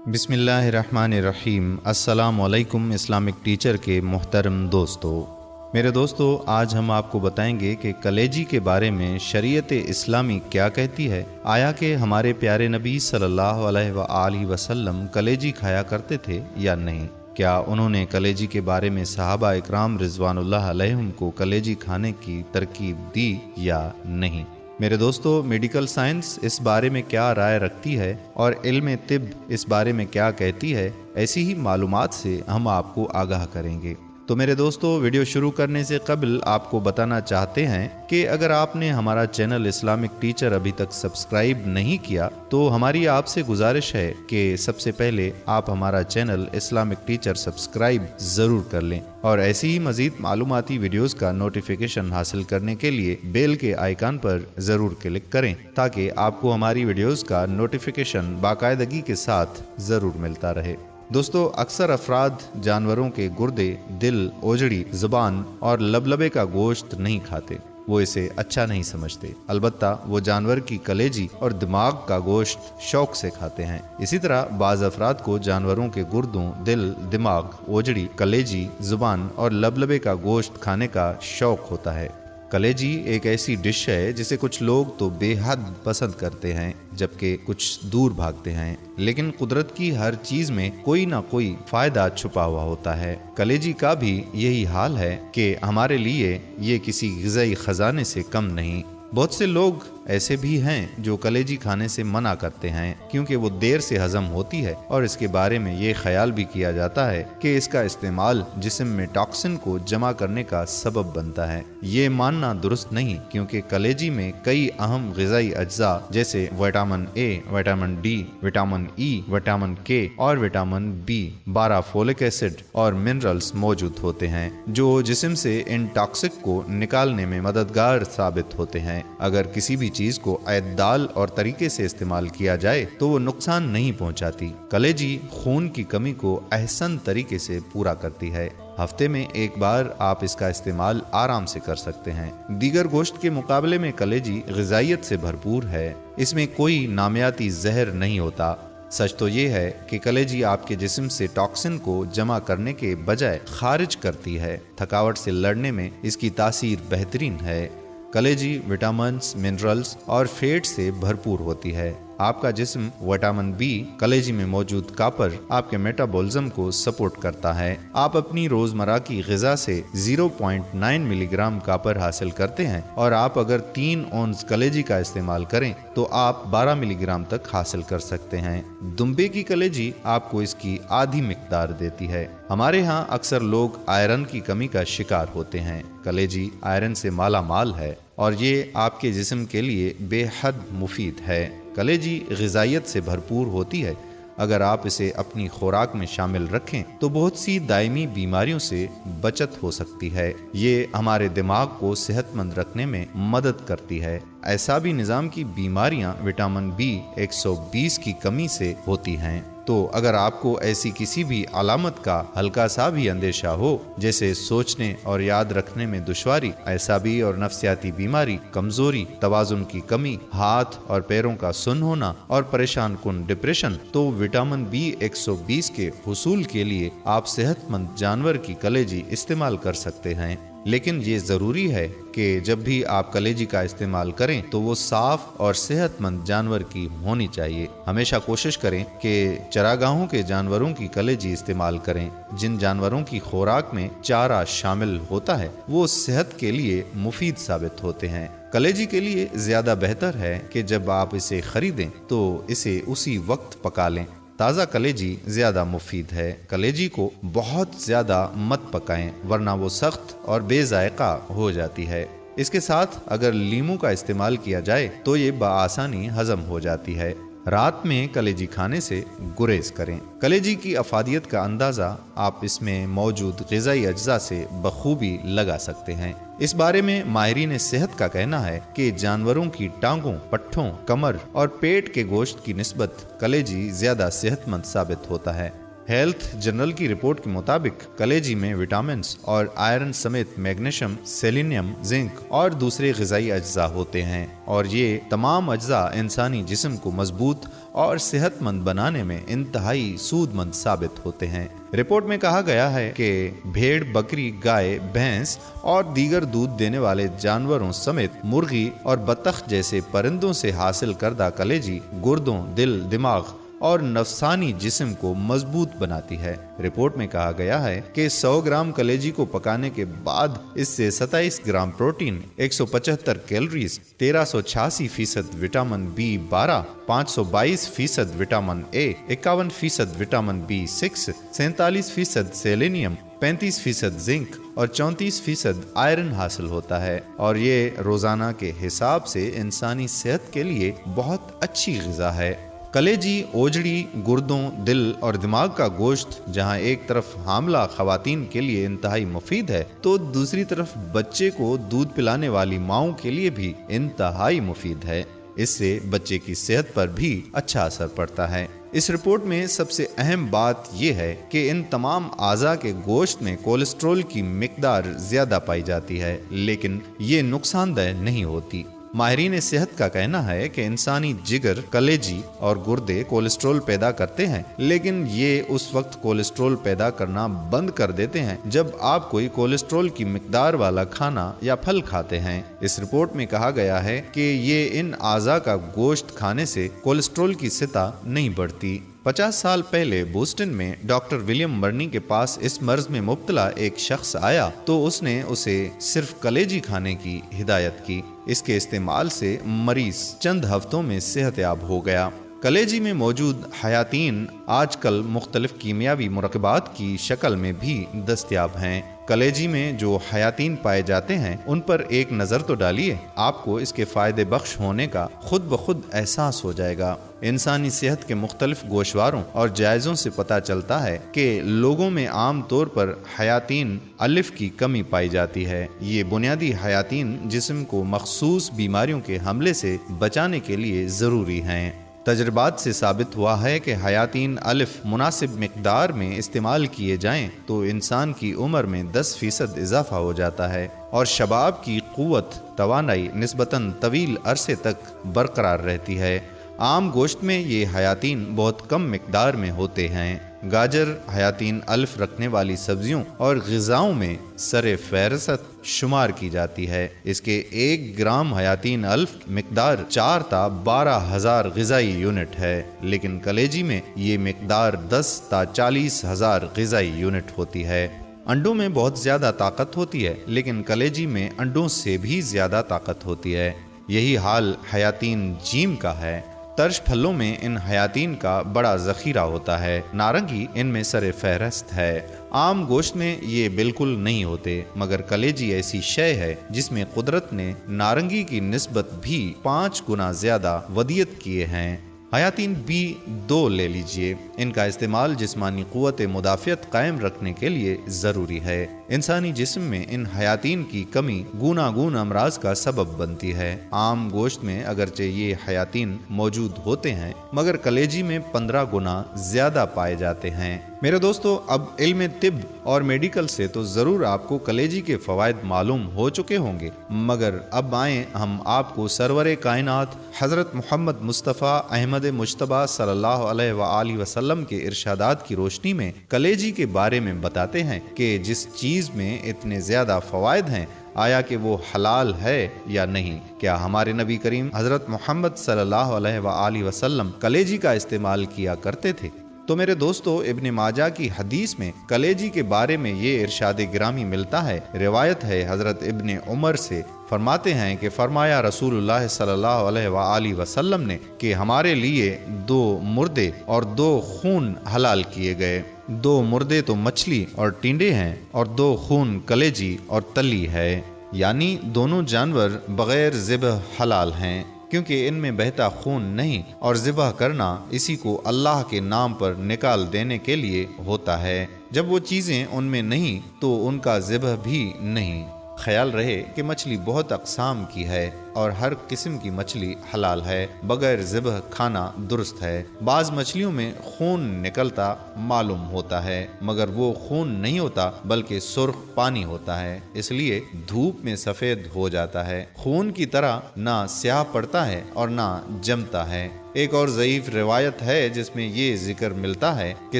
बिस्मिल्लाहिर्रहमानिर्रहीम। अस्सलाम वालेकुम इस्लामिक टीचर के मोहतरम दोस्तों। मेरे दोस्तों, आज हम आपको बताएंगे कि कलेजी के बारे में शरीयत इस्लामी क्या कहती है। आया कि हमारे प्यारे नबी सल्लल्लाहु अलैहि वसल्लम कलेजी खाया करते थे या नहीं? क्या उन्होंने कलेजी के बारे में सहाबा इकराम रिजवानुल्लाह अलैहिम को कलेजी खाने की तरकीब दी या नहीं? मेरे दोस्तों, मेडिकल साइंस इस बारे में क्या राय रखती है और इल्म तिब इस बारे में क्या कहती है, ऐसी ही मालूमात से हम आपको आगाह करेंगे। तो मेरे दोस्तों, वीडियो शुरू करने से कबल आपको बताना चाहते हैं कि अगर आपने हमारा चैनल इस्लामिक टीचर अभी तक सब्सक्राइब नहीं किया तो हमारी आपसे गुजारिश है कि सबसे पहले आप हमारा चैनल इस्लामिक टीचर सब्सक्राइब ज़रूर कर लें और ऐसी ही मज़ीद मालूमाती वीडियोस का नोटिफिकेशन हासिल करने के लिए बेल के आइकन पर ज़रूर क्लिक करें ताकि आपको हमारी वीडियोस का नोटिफिकेशन बाकायदगी के साथ ज़रूर मिलता रहे। दोस्तों, अक्सर अफराद जानवरों के गुर्दे, दिल, ओजड़ी, जुबान और लबलबे का गोश्त नहीं खाते। वो इसे अच्छा नहीं समझते। अलबत्ता वो जानवर की कलेजी और दिमाग का गोश्त शौक से खाते हैं। इसी तरह बाज़ अफराद को जानवरों के गुर्दों, दिल, दिमाग, ओजड़ी, कलेजी, जुबान और लबलबे का गोश्त खाने का शौक होता है। कलेजी एक ऐसी डिश है जिसे कुछ लोग तो बेहद पसंद करते हैं जबकि कुछ दूर भागते हैं, लेकिन कुदरत की हर चीज में कोई ना कोई फायदा छुपा हुआ होता है। कलेजी का भी यही हाल है कि हमारे लिए ये किसी ग़िज़ाई खजाने से कम नहीं। बहुत से लोग ऐसे भी हैं जो कलेजी खाने से मना करते हैं क्योंकि वो देर से हजम होती है और इसके बारे में ये ख्याल भी किया जाता है कि इसका इस्तेमाल जिस्म में टॉक्सिन को जमा करने का सबब बनता है। ये मानना दुरुस्त नहीं, क्योंकि कलेजी में कई अहम ग़िज़ाई अज्जा जैसे vitamin A, vitamin D, vitamin E, vitamin के और विटामिन बी, 12 फोलिक एसिड और मिनरल्स मौजूद होते हैं जो जिस्म से इन टॉक्सिक को निकालने में मददगार साबित होते हैं। अगर किसी भी चीज को एतदाल और तरीके से इस्तेमाल किया जाए तो वो नुकसान नहीं पहुंचाती। कलेजी खून की कमी को अहसन तरीके से पूरा करती है। हफ्ते में एक बार आप इसका इस्तेमाल आराम से कर सकते हैं। दीगर गोश्त के मुकाबले में कलेजी ग़िज़ाइयत से भरपूर है। इसमें कोई नामियाती जहर नहीं होता। सच तो ये है कि कलेजी आपके जिस्म से टॉक्सिन को जमा करने के बजाय खारिज करती है। थकावट से लड़ने में इसकी तासीर बेहतरीन है। कलेजी विटामिन्स, मिनरल्स और फैट से भरपूर होती है। आपका जिस्म विटामिन बी, कलेजी में मौजूद कापर आपके मेटाबॉलिज्म को सपोर्ट करता है। आप अपनी रोजमर्रा की ग़िज़ा से 0.9 मिलीग्राम कापर हासिल करते हैं और आप अगर 3 औंस कलेजी का इस्तेमाल करें तो आप 12 मिलीग्राम तक हासिल कर सकते हैं। दुम्बे की कलेजी आपको इसकी आधी मिकदार देती है। हमारे यहाँ अक्सर लोग आयरन की कमी का शिकार होते हैं। कलेजी आयरन से माला माल है और ये आपके जिस्म के लिए बेहद मुफीद है। कलेजी ग़िज़ाइयत से भरपूर होती है। अगर आप इसे अपनी खुराक में शामिल रखें तो बहुत सी दायमी बीमारियों से बचत हो सकती है। ये हमारे दिमाग को सेहतमंद रखने में मदद करती है। ऐसा भी निज़ाम की बीमारियां विटामिन बी 120 की कमी से होती हैं। तो अगर आपको ऐसी किसी भी अलामत का हल्का सा भी अंदेशा हो, जैसे सोचने और याद रखने में दुश्वारी, ऐसाबी और नफ्सियाती बीमारी, कमजोरी, तवाज़ुन की कमी, हाथ और पैरों का सुन्न होना और परेशान कुन डिप्रेशन, तो विटामिन बी 120 के हुसूल के लिए आप सेहतमंद जानवर की कलेजी इस्तेमाल कर सकते हैं। लेकिन ये ज़रूरी है कि जब भी आप कलेजी का इस्तेमाल करें तो वो साफ और सेहतमंद जानवर की होनी चाहिए। हमेशा कोशिश करें कि चरागाहों के जानवरों की कलेजी इस्तेमाल करें। जिन जानवरों की खुराक में चारा शामिल होता है वो सेहत के लिए मुफीद साबित होते हैं। कलेजी के लिए ज़्यादा बेहतर है कि जब आप इसे खरीदें तो इसे उसी वक्त पका लें। ताज़ा कलेजी ज़्यादा मुफीद है। कलेजी को बहुत ज़्यादा मत पकाएं वरना वो सख्त और बेजायका हो जाती है। इसके साथ अगर लीमू का इस्तेमाल किया जाए तो ये बआसानी हजम हो जाती है। रात में कलेजी खाने से गुरेज करें। कलेजी की अफादियत का अंदाज़ा आप इसमें मौजूद ग़िज़ाई अज्जा से बखूबी लगा सकते हैं। इस बारे में माहिरीन सेहत का कहना है कि जानवरों की टांगों, पट्ठों, कमर और पेट के गोश्त की निस्बत कलेजी ज़्यादा सेहतमंद साबित होता है। हेल्थ जनरल की रिपोर्ट के मुताबिक कलेजी में विटामिन्स और आयरन समेत मैग्नीशियम, सेलेनियम, जिंक और दूसरे ग़िज़ाई अज्जा होते हैं और ये तमाम अज्जा इंसानी जिस्म को मजबूत और सेहतमंद बनाने में इंतहाई सूदमंद साबित होते हैं। रिपोर्ट में कहा गया है कि भेड़, बकरी, गाय, भैंस और दीगर दूध देने वाले जानवरों समेत मुर्गी और बतख जैसे परिंदों से हासिल करदा कलेजी गुर्दों, दिल, दिमाग और नफसानी जिस्म को मजबूत बनाती है। रिपोर्ट में कहा गया है कि 100 ग्राम कलेजी को पकाने के बाद इससे 27 gram protein, 175 calories, 1386% vitamin B12, 522% vitamin A, 51% vitamin B6, 47% selenium, 35% zinc और 34% आयरन हासिल होता है और ये रोजाना के हिसाब से इंसानी सेहत के लिए बहुत अच्छी ग़िज़ा है। कलेजी ओजड़ी, गुर्दों, दिल और दिमाग का गोश्त जहां एक तरफ हामला खवातीन के लिए इंतहाई मुफीद है तो दूसरी तरफ बच्चे को दूध पिलाने वाली माओं के लिए भी इंतहाई मुफीद है। इससे बच्चे की सेहत पर भी अच्छा असर पड़ता है। इस रिपोर्ट में सबसे अहम बात यह है कि इन तमाम आज़ा के गोश्त में कोलेस्ट्रॉल की मिकदार ज्यादा पाई जाती है, लेकिन ये नुकसानदेह नहीं होती। माहिरीन सेहत का कहना है कि इंसानी जिगर, कलेजी और गुर्दे कोलेस्ट्रॉल पैदा करते हैं, लेकिन ये उस वक्त कोलेस्ट्रॉल पैदा करना बंद कर देते हैं जब आप कोई कोलेस्ट्रॉल की मिकदार वाला खाना या फल खाते हैं। इस रिपोर्ट में कहा गया है कि ये इन आज़ा का गोश्त खाने से कोलेस्ट्रॉल की सतह नहीं बढ़ती। 50 साल पहले बोस्टन में डॉक्टर विलियम मर्नी के पास इस मर्ज में मुब्तला एक शख्स आया तो उसने उसे सिर्फ कलेजी खाने की हिदायत की। इसके इस्तेमाल से मरीज चंद हफ्तों में सेहतयाब हो गया। कलेजी में मौजूद हयातीन आजकल मुख्तलिफ कीमियावी मुरक्कबात की शक्ल में भी दस्तयाब हैं। कलेजी में जो हयातीन पाए जाते हैं उन पर एक नज़र तो डालिए, आपको इसके फ़ायदे बख्श होने का खुद ब खुद एहसास हो जाएगा। इंसानी सेहत के मुख्तलिफ गोशवारों और जायज़ों से पता चलता है कि लोगों में आम तौर पर हयातीन अलिफ की कमी पाई जाती है। ये बुनियादी हयातीन जिस्म को मखसूस बीमारियों के हमले से बचाने के लिए ज़रूरी हैं। तजर्बात से साबित हुआ है कि हयातीन अलिफ मुनासिब मिकदार में इस्तेमाल किए जाएं तो इंसान की उम्र में 10% इजाफा हो जाता है और शबाब की क़ुव्वत, तवानाई निस्बतन तवील अरसे तक बरकरार रहती है। आम गोश्त में ये हयातीन बहुत कम मिकदार में होते हैं। गाजर हयातीन अल्फ रखने वाली सब्जियों और ग़िज़ाओं में सरे फ़हरिस्त शुमार की जाती है। इसके 1 ग्राम हयातीन अल्फ मिकदार 4 ता 12,000 ग़िज़ाई यूनिट है, लेकिन कलेजी में ये मिकदार 10 ता 40,000 ग़िज़ाई यूनिट होती है। अंडों में बहुत ज़्यादा ताकत होती है, लेकिन कलेजी में अंडों से भी ज़्यादा ताकत होती है। यही हाल हयातीन जीम का है। तर्श फलों में इन हयातीन का बड़ा ज़ख़ीरा होता है। नारंगी इनमें सरे फ़हरिस्त है। आम गोश्त में ये बिल्कुल नहीं होते, मगर कलेजी ऐसी शय है जिसमें कुदरत ने नारंगी की निस्बत भी 5 गुना ज़्यादा वदियत किए हैं। हयातीन B2 ले लीजिए। इनका इस्तेमाल जिस्मानी क़ुव्वत मुदाफ़ियत कायम रखने के लिए ज़रूरी है। इंसानी जिस्म में इन हयातीन की कमी गूनागून अमराज का सबब बनती है। आम गोश्त में अगरचे ये हयातीन मौजूद होते हैं, मगर कलेजी में 15 गुना ज़्यादा पाए जाते हैं। मेरे दोस्तों, अब इल्म तिब और मेडिकल से तो ज़रूर आपको कलेजी के फ़वाइद मालूम हो चुके होंगे, मगर अब आएँ हम आपको सरवर कायनात हज़रत मोहम्मद मुस्तफ़ा अहमद मुज्तबा सल्लल्लाहु अलैहि वसल्लम के इरशादात की रोशनी में कलेजी के बारे में बताते हैं कि जिस चीज़ में इतने ज़्यादा फ़वाइद हैं, आया कि वो हलाल है या नहीं। क्या हमारे नबी करीम हज़रत मोहम्मद सल्लल्लाहु अलैहि वसल्लम कलेजी का इस्तेमाल किया करते थे? तो मेरे दोस्तों, इब्न माजा की हदीस में कलेजी के बारे में ये इरशाद गिरामी मिलता है। रिवायत है हज़रत इब्न उमर से, फरमाते हैं कि फरमाया रसूलुल्लाह सल्लल्लाहु अलैहि वसल्लम ने कि हमारे लिए 2 मुर्दे और 2 खून हलाल किए गए। 2 मुर्दे तो मछली और टिंडे हैं और 2 खून कलेजी और तली है, यानी दोनों जानवर बगैर ज़िबह हलाल हैं, क्योंकि इनमें बहता खून नहीं और ज़िबह करना इसी को अल्लाह के नाम पर निकाल देने के लिए होता है। जब वो चीज़ें उनमें नहीं तो उनका ज़िबह भी नहीं। ख्याल रहे कि मछली बहुत अक़साम की है। اور ہر قسم کی مچھلی حلال ہے، بغیر ذبح کھانا درست ہے۔ بعض مچھلیوں میں خون نکلتا معلوم ہوتا ہے، مگر وہ خون نہیں ہوتا بلکہ سرخ پانی ہوتا ہے، اس لیے دھوپ میں سفید ہو جاتا ہے، خون کی طرح نہ سیاہ پڑتا ہے اور نہ جمتا ہے۔ ایک اور ضعیف روایت ہے جس میں یہ ذکر ملتا ہے کہ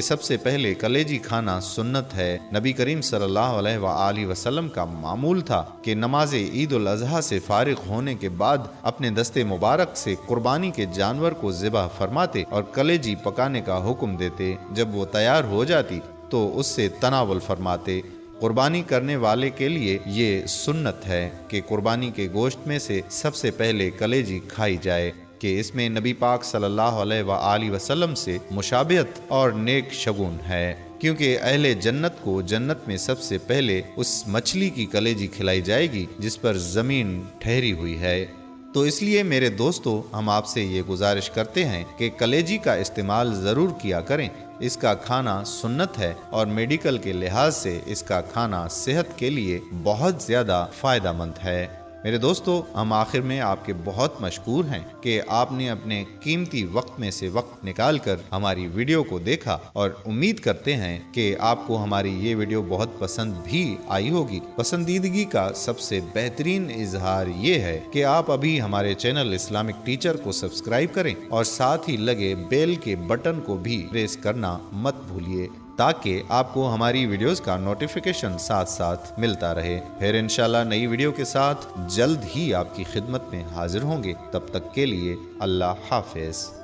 سب سے پہلے کلیجی کھانا سنت ہے۔ نبی کریم صلی اللہ علیہ وآلہ وسلم کا معمول تھا کہ نماز عید الاضحیٰ سے فارغ ہونے کے بعد اپنے دستے مبارک سے قربانی کے جانور کو ذبح فرماتے اور کلیجی پکانے کا حکم دیتے۔ جب وہ تیار ہو جاتی تو اس سے تناول فرماتے۔ قربانی کرنے والے کے لیے یہ سنت ہے کہ قربانی کے گوشت میں سے سب سے پہلے کلیجی کھائی جائے، کہ اس میں نبی پاک صلی اللہ علیہ وآلہ وسلم سے مشابہت اور نیک شگون ہے، کیونکہ اہل جنت کو جنت میں سب سے پہلے اس مچھلی کی کلیجی کھلائی جائے گی جس پر زمین ٹھہری ہوئی ہے۔ تو اس لیے میرے دوستو، ہم آپ سے یہ گزارش کرتے ہیں کہ کلیجی کا استعمال ضرور کیا کریں۔ اس کا کھانا سنت ہے اور میڈیکل کے لحاظ سے اس کا کھانا صحت کے لیے بہت زیادہ فائدہ مند ہے۔ میرے دوستو، ہم آخر میں آپ کے بہت مشکور ہیں کہ آپ نے اپنے قیمتی وقت میں سے وقت نکال کر ہماری ویڈیو کو دیکھا، اور امید کرتے ہیں کہ آپ کو ہماری یہ ویڈیو بہت پسند بھی آئی ہوگی۔ پسندیدگی کا سب سے بہترین اظہار یہ ہے کہ آپ ابھی ہمارے چینل اسلامک ٹیچر کو سبسکرائب کریں اور ساتھ ہی لگے بیل کے بٹن کو بھی پریس کرنا مت بھولیے، تاکہ آپ کو ہماری ویڈیوز کا نوٹیفیکیشن ساتھ ساتھ ملتا رہے۔ پھر انشاءاللہ نئی ویڈیو کے ساتھ جلد ہی آپ کی خدمت میں حاضر ہوں گے۔ تب تک کے لیے اللہ حافظ۔